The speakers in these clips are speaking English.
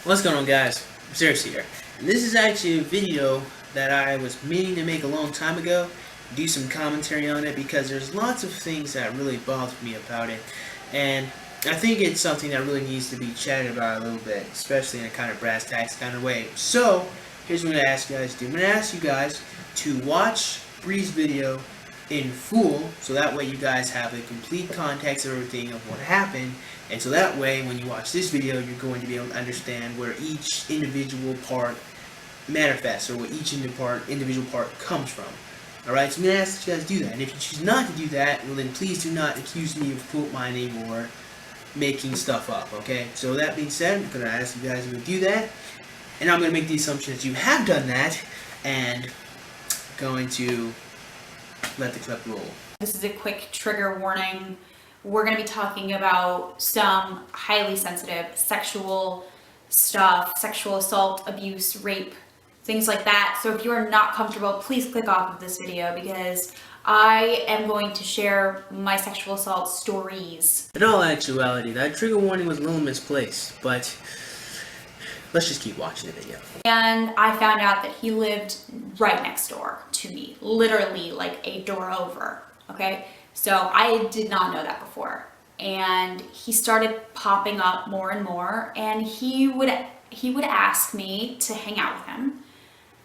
What's going on, guys? Zerse here. And this is actually a video that I was meaning to make a long time ago, do some commentary on it because there's lots of things that really bother me about it. And I think it's something that really needs to be chatted about a little bit, especially in a kind of brass tacks kind of way. So, here's what I'm going to ask you guys to do. I'm going to ask you guys to watch Bree's video in full, so that way you guys have the complete context of everything of what happened, and so that way when you watch this video you're going to be able to understand where each individual part manifests, or where each individual part comes from. Alright, so I'm going to ask you guys to do that, and if you choose not to do that, well then please do not accuse me of quote mining or making stuff up, okay? So that being said, I'm going to ask you guys to do that, and I'm going to make the assumption that you have done that, and going to let the clip roll. This is a quick trigger warning. We're going to be talking about some highly sensitive sexual stuff, sexual assault, abuse, rape, things like that. So if you are not comfortable, please click off of this video because I am going to share my sexual assault stories. In all actuality, that trigger warning was a little misplaced, but let's just keep watching the video. And I found out that he lived right next door to me, literally like a door over, okay? So I did not know that before. And he started popping up more and more, and he would ask me to hang out with him.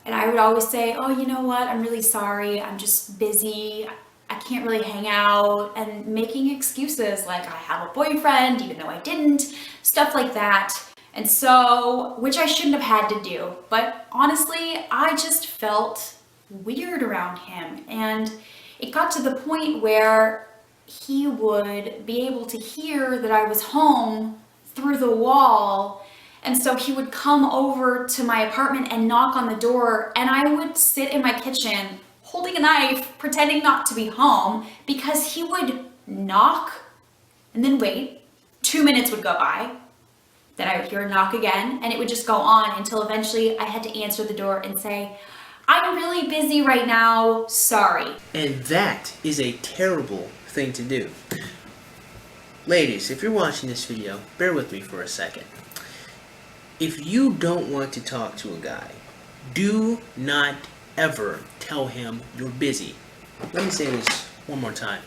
And I would always say, oh, you know what, I'm really sorry, I'm just busy, I can't really hang out, and making excuses like I have a boyfriend, even though I didn't, stuff like that. And so, which I shouldn't have had to do, but honestly, I just felt weird around him. And it got to the point where he would be able to hear that I was home through the wall. And so he would come over to my apartment and knock on the door, and I would sit in my kitchen holding a knife, pretending not to be home, because he would knock and then wait. 2 minutes would go by. Then I would hear a knock again, and it would just go on until eventually I had to answer the door and say, I'm really busy right now, sorry. And that is a terrible thing to do. Ladies, if you're watching this video, bear with me for a second. If you don't want to talk to a guy, do not ever tell him you're busy. Let me say this one more time.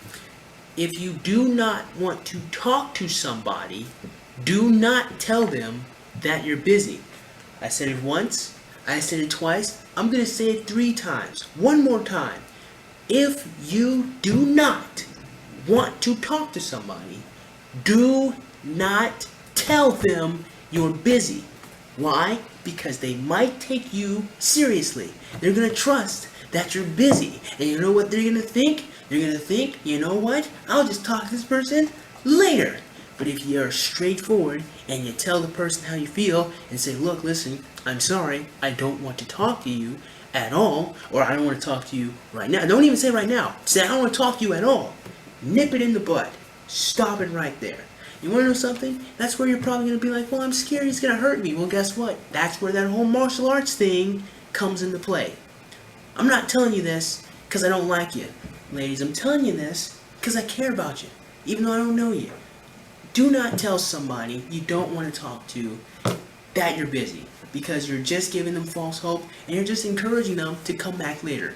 If you do not want to talk to somebody, do not tell them that you're busy. I said it once, I said it twice, I'm going to say it 3 times. One more time. If you do not want to talk to somebody, do not tell them you're busy. Why? Because they might take you seriously. They're going to trust that you're busy. And you know what they're going to think? They're going to think, you know what? I'll just talk to this person later. But if you're straightforward and you tell the person how you feel and say, look, listen, I'm sorry, I don't want to talk to you at all, or I don't want to talk to you right now. Don't even say right now. Say, I don't want to talk to you at all. Nip it in the bud. Stop it right there. You want to know something? That's where you're probably going to be like, well, I'm scared he's going to hurt me. Well, guess what? That's where that whole martial arts thing comes into play. I'm not telling you this because I don't like you. Ladies, I'm telling you this because I care about you, even though I don't know you. Do not tell somebody you don't want to talk to that you're busy, because you're just giving them false hope and you're just encouraging them to come back later.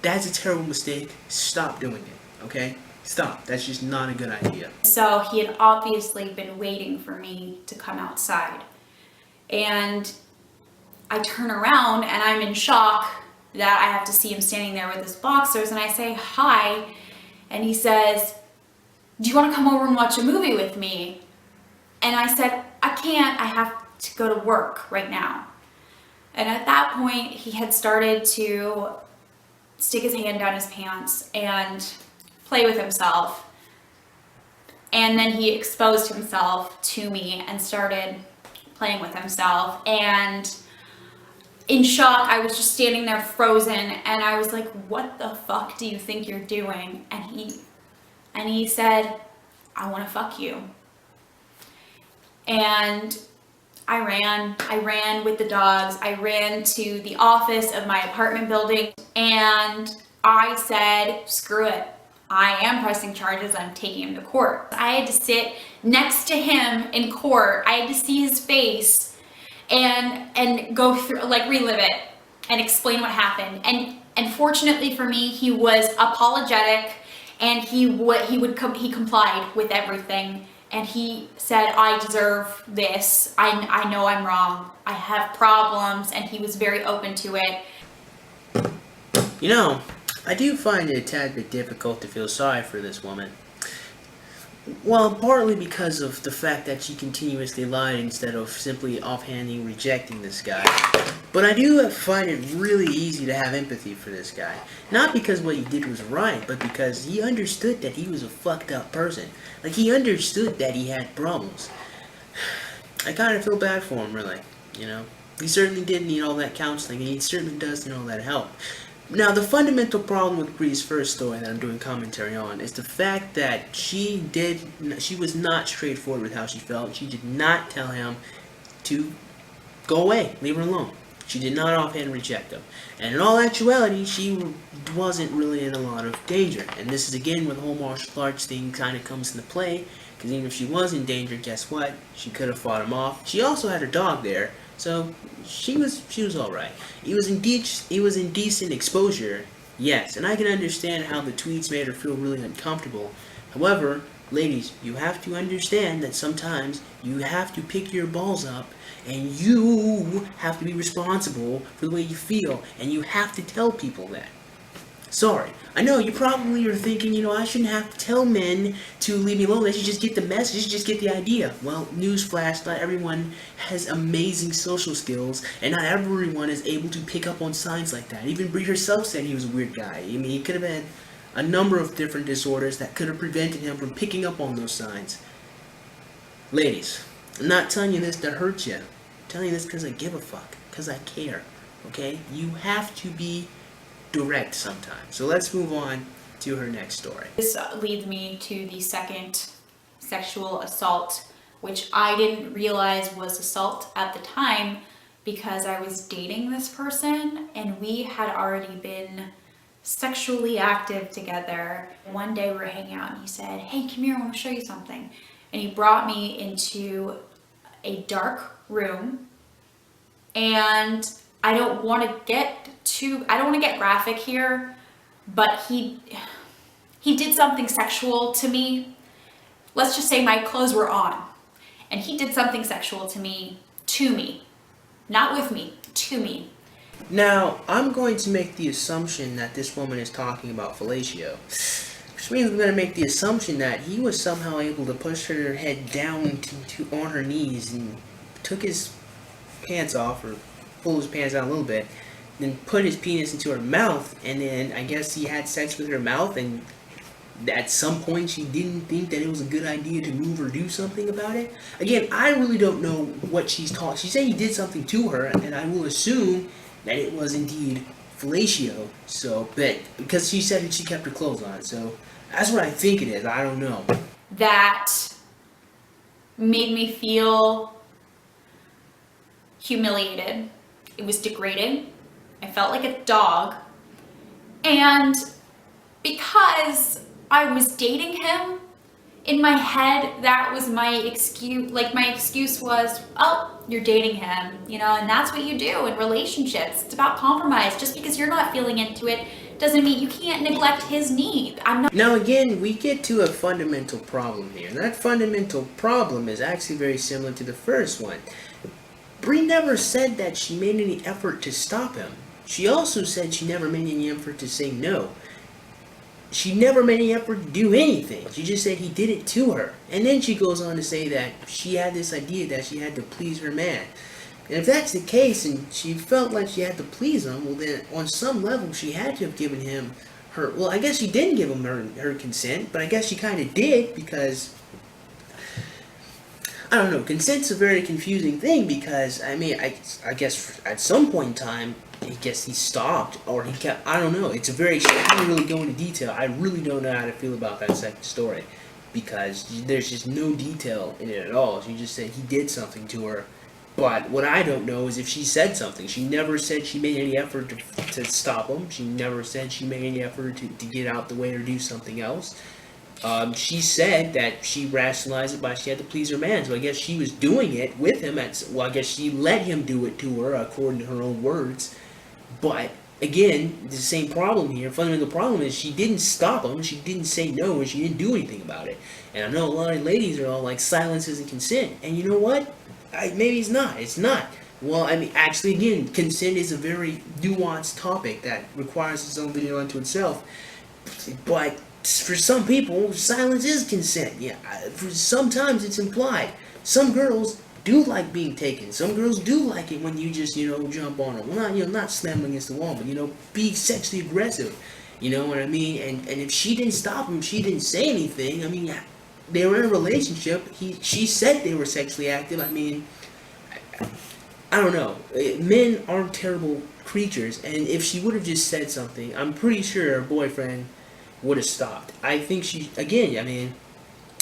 That's a terrible mistake. Stop doing it, okay? Stop. That's just not a good idea. So he had obviously been waiting for me to come outside. And I turn around and I'm in shock that I have to see him standing there with his boxers, and I say, hi, and he says, do you want to come over and watch a movie with me? And I said, I can't, I have to go to work right now. And at that point, he had started to stick his hand down his pants and play with himself. And then he exposed himself to me and started playing with himself. And in shock, I was just standing there frozen, and I was like, what the fuck do you think you're doing? And he said, I want to fuck you. And I ran with the dogs. I ran to the office of my apartment building, and I said, screw it. I am pressing charges. I'm taking him to court. I had to sit next to him in court. I had to see his face and go through, like, relive it and explain what happened. And fortunately for me, he was apologetic, and he complied with everything. And he said, I deserve this. I know I'm wrong. I have problems. And he was very open to it. You know, I do find it a tad bit difficult to feel sorry for this woman. Well, partly because of the fact that she continuously lied instead of simply offhanding rejecting this guy. But I do find it really easy to have empathy for this guy. Not because what he did was right, but because he understood that he was a fucked up person. Like, he understood that he had problems. I kind of feel bad for him, really, you know. He certainly did need all that counseling, and he certainly does need all that help. Now, the fundamental problem with Bree's first story that I'm doing commentary on is the fact that she was not straightforward with how she felt. She did not tell him to go away, leave her alone. She did not offhand reject him. And in all actuality, she wasn't really in a lot of danger. And this is again where the whole martial arts thing kind of comes into play. Because even if she was in danger, guess what? She could have fought him off. She also had her dog there. So she was all right. It was indecent exposure, yes, and I can understand how the tweets made her feel really uncomfortable. However, ladies, you have to understand that sometimes you have to pick your balls up, and you have to be responsible for the way you feel, and you have to tell people that. Sorry. I know, you probably are thinking, you know, I shouldn't have to tell men to leave me alone. They should just get the message, just get the idea. Well, newsflash, not everyone has amazing social skills, and not everyone is able to pick up on signs like that. Even Bree herself said he was a weird guy. I mean, he could have had a number of different disorders that could have prevented him from picking up on those signs. Ladies, I'm not telling you this to hurt you. I'm telling you this because I give a fuck, because I care, okay? You have to be direct sometimes. So let's move on to her next story. This leads me to the second sexual assault, which I didn't realize was assault at the time because I was dating this person and we had already been sexually active together. One day we were hanging out and he said, hey, come here, I want to show you something. And he brought me into a dark room, and I don't want to get graphic here, but he did something sexual to me. Let's just say my clothes were on, and he did something sexual to me, not with me, to me. Now, I'm going to make the assumption that this woman is talking about fellatio, which means I'm going to make the assumption that he was somehow able to push her head down on her knees and took his pants off, or pulled his pants out a little bit, then put his penis into her mouth, and then I guess he had sex with her mouth, and at some point she didn't think that it was a good idea to move or do something about it. Again, I really don't know what she's taught. She said he did something to her, and I will assume that it was indeed fellatio. So, but because she said that she kept her clothes on, so that's what I think it is. I don't know. That made me feel humiliated. It was degrading. I felt like a dog. And because I was dating him, in my head, that was my excuse. Like, my excuse was, oh, you're dating him, you know, and that's what you do in relationships. It's about compromise. Just because you're not feeling into it doesn't mean you can't neglect his need. Now again, we get to a fundamental problem here. And that fundamental problem is actually very similar to the first one. Bree never said that she made any effort to stop him. She also said she never made any effort to say no. She never made any effort to do anything. She just said he did it to her. And then she goes on to say that she had this idea that she had to please her man. And if that's the case, and she felt like she had to please him, well then, on some level, she had to have given him her... Well, I guess she didn't give him her consent, but I guess she kind of did, because... I don't know, consent's a very confusing thing, because, I mean, I guess at some point in time, I guess he stopped, or he kept, I don't know, it's a very, I didn't really go into detail. I really don't know how to feel about that second story, because there's just no detail in it at all. She just said he did something to her, but what I don't know is if she said something. She never said she made any effort to stop him. She never said she made any effort to get out the way or do something else. She said that she rationalized it by she had to please her man. So I guess she was doing it with him. Well, I guess she let him do it to her, according to her own words. But again, the same problem here. Fundamental problem is she didn't stop him. She didn't say no, and she didn't do anything about it. And I know a lot of ladies are all like, silence isn't consent. And you know what? Maybe it's not. It's not. Well, I mean, actually, again, consent is a very nuanced topic that requires its own video unto itself. But for some people, silence is consent. Yeah, sometimes it's implied. Some girls do like being taken. Some girls do like it when you just, jump on them. Well, not slam against the wall, but, be sexually aggressive. You know what I mean? And if she didn't stop him, she didn't say anything. I mean, they were in a relationship. She said they were sexually active. I mean, I don't know. Men aren't terrible creatures, and if she would have just said something, I'm pretty sure her boyfriend would have stopped. I think I mean,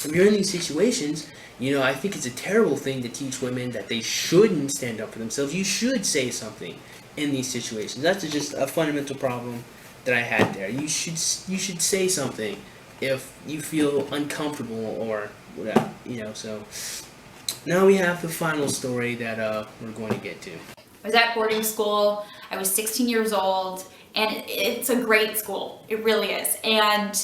if you're in these situations, I think it's a terrible thing to teach women that they shouldn't stand up for themselves. You should say something in these situations. That's just a fundamental problem that I had there. You should say something if you feel uncomfortable or whatever, so now we have the final story that we're going to get to. I was at boarding school. I was 16 years old, and it's a great school. It really is. And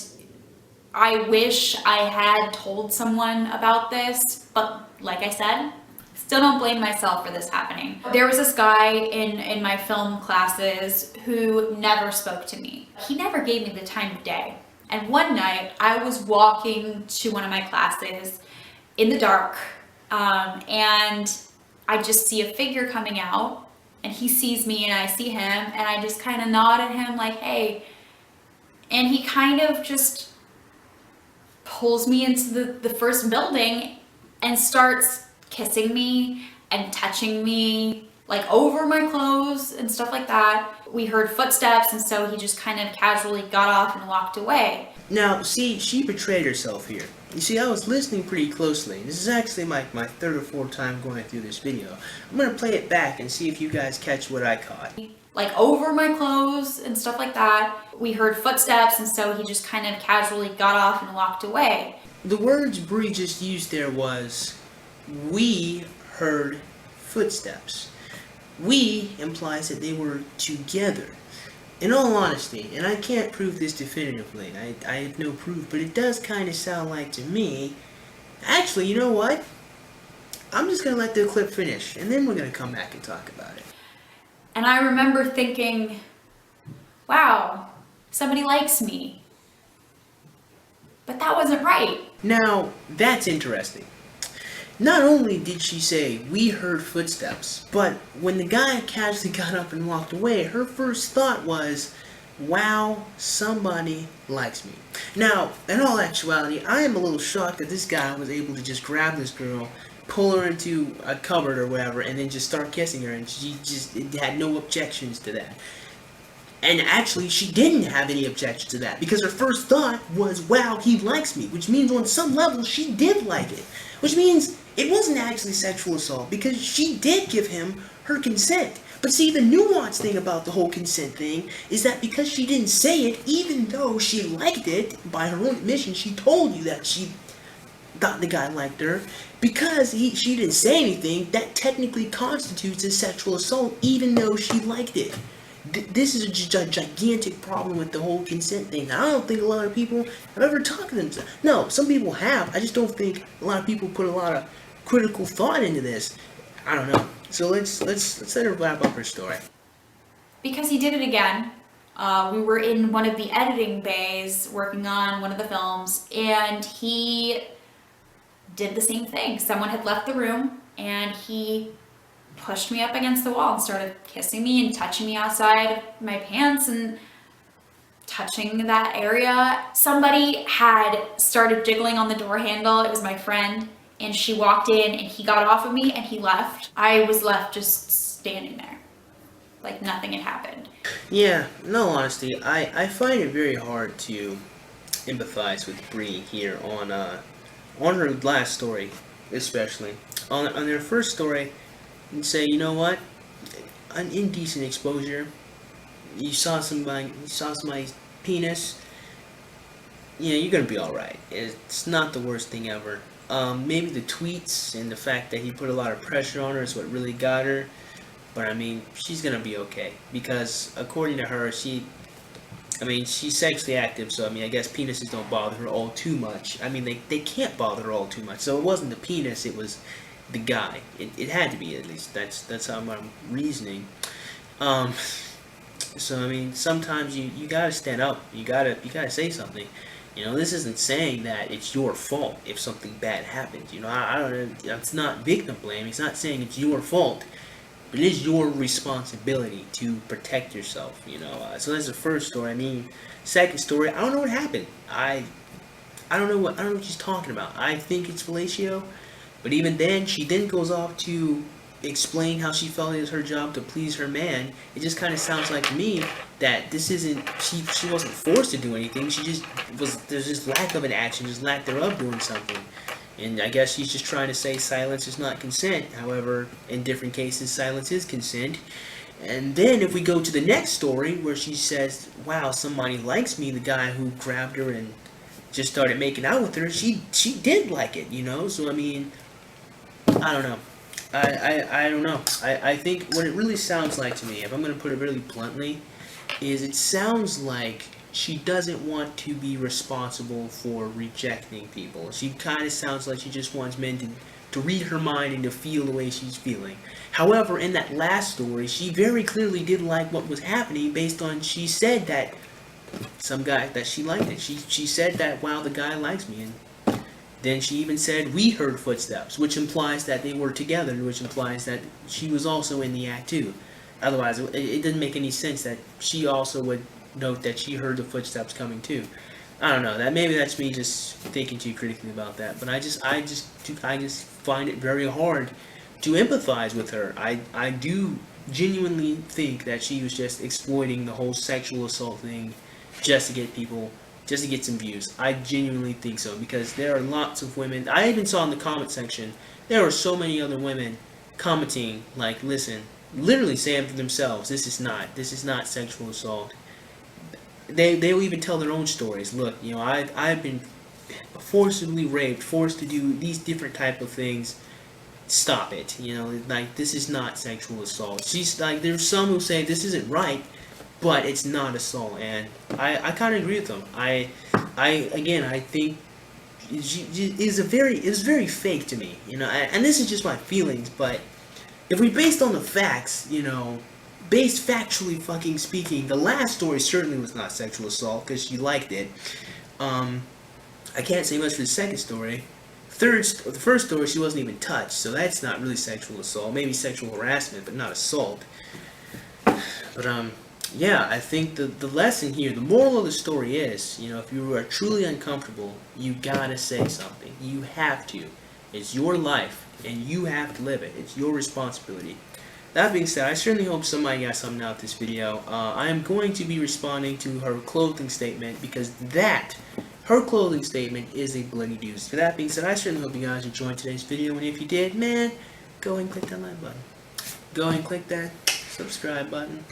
I wish I had told someone about this, but like I said, still don't blame myself for this happening. There was this guy in my film classes who never spoke to me. He never gave me the time of day. And one night I was walking to one of my classes in the dark, and I just see a figure coming out, and he sees me and I see him, and I just kind of nod at him like, hey, and he kind of just pulls me into the first building and starts kissing me and touching me like over my clothes and stuff like that. We heard footsteps, and so he just kind of casually got off and walked away. Now, see, she betrayed herself here. You see, I was listening pretty closely. This is actually my third or fourth time going through this video. I'm going to play it back and see if you guys catch what I caught. Like over my clothes and stuff like that. We heard footsteps, and so he just kind of casually got off and walked away. The words Bree just used there was, we heard footsteps. We implies that they were together. In all honesty, and I can't prove this definitively, I have no proof, but it does kind of sound like to me, actually, you know what? I'm just going to let the clip finish, and then we're going to come back and talk about it. And I remember thinking, wow, somebody likes me. But that wasn't right. Now, that's interesting. Not only did she say, we heard footsteps, but when the guy casually got up and walked away, her first thought was, wow, somebody likes me. Now, in all actuality, I am a little shocked that this guy was able to just grab this girl, pull her into a cupboard or whatever, and then just start kissing her, and she just had no objections to that. And actually, she didn't have any objection to that, because her first thought was, wow, he likes me, which means on some level she did like it. Which means it wasn't actually sexual assault, because she did give him her consent. But see, the nuanced thing about the whole consent thing is that because she didn't say it, even though she liked it, by her own admission, she told you that she thought the guy liked her, because she didn't say anything, that technically constitutes a sexual assault, even though she liked it. This is a gigantic problem with the whole consent thing. I don't think a lot of people have ever talked to themselves. No, some people have. I just don't think a lot of people put a lot of critical thought into this. I don't know. So let's let her wrap up her story. Because he did it again. We were in one of the editing bays working on one of the films, and he did the same thing. Someone had left the room, and he pushed me up against the wall and started kissing me and touching me outside my pants and touching that area. Somebody had started jiggling on the door handle. It was my friend, and she walked in and he got off of me and he left. I was left just standing there like nothing had happened. Yeah, in all honesty, I find it very hard to empathize with Bree here on her last story, especially. On their first story, and say, you know what, an indecent exposure, you saw somebody's penis, you're gonna be all right. It's not the worst thing ever. Maybe the tweets and the fact that he put a lot of pressure on her is what really got her. But I mean, she's gonna be okay because according to her, she's sexually active. So I mean, I guess penises don't bother her all too much. I mean, they can't bother her all too much. So it wasn't the penis; it was the guy. It had to be, at least. That's how I'm reasoning. Um, so I mean, sometimes you gotta stand up. You gotta say something. This isn't saying that it's your fault if something bad happens. I don't know. It's not victim blame. It's not saying it's your fault, but it is your responsibility to protect yourself. So that's the first story. I mean, second story. I don't know what happened. I don't know what she's talking about. I think it's fellatio, but even then, she then goes off to explain how she felt it was her job to please her man. It just kind of sounds like to me that this isn't, she wasn't forced to do anything. She just there's just lack of an action, just lack thereof doing something. And I guess she's just trying to say silence is not consent. However, in different cases, silence is consent. And then if we go to the next story where she says, wow, somebody likes me, the guy who grabbed her and just started making out with her, she did like it, So I mean, I don't know. I don't know. I think what it really sounds like to me, if I'm going to put it really bluntly, is it sounds like she doesn't want to be responsible for rejecting people. She kind of sounds like she just wants men to read her mind and to feel the way she's feeling. However, in that last story, she very clearly did like what was happening based on, she said that some guy, that she liked it. She said that, wow, the guy likes me. And then she even said, we heard footsteps, which implies that they were together, which implies that she was also in the act too. Otherwise, it didn't make any sense that she also would note that she heard the footsteps coming too. I don't know. Maybe that's me just thinking too critically about that. But I just find it very hard to empathize with her. I do genuinely think that she was just exploiting the whole sexual assault thing just to get some views. I genuinely think so, because there are lots of women. I even saw in the comment section, there are so many other women commenting, like, listen, literally saying for themselves, this is not sexual assault. They'll even tell their own stories. Look, I've been forcibly raped, forced to do these different type of things. Stop it. Like, this is not sexual assault. She's like, there's some who say this isn't right, but it's not assault, and I kind of agree with them. I think it's very fake to me, and this is just my feelings, but if we based on the facts, based factually fucking speaking, the last story certainly was not sexual assault because she liked it. I can't say much for the second story. The first story, she wasn't even touched, so that's not really sexual assault. Maybe sexual harassment, but not assault. But yeah, I think the lesson here, the moral of the story is, if you are truly uncomfortable, you gotta say something. You have to. It's your life, and you have to live it. It's your responsibility. That being said, I certainly hope somebody got something out of this video. I am going to be responding to her clothing statement, because her clothing statement is a bloody doozy. For that being said, I certainly hope you guys enjoyed today's video, and if you did, man, go ahead and click that like button. Go ahead and click that subscribe button.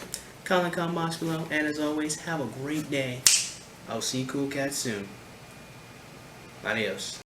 Comment box below, and as always, have a great day. I'll see you cool cats soon. Adios.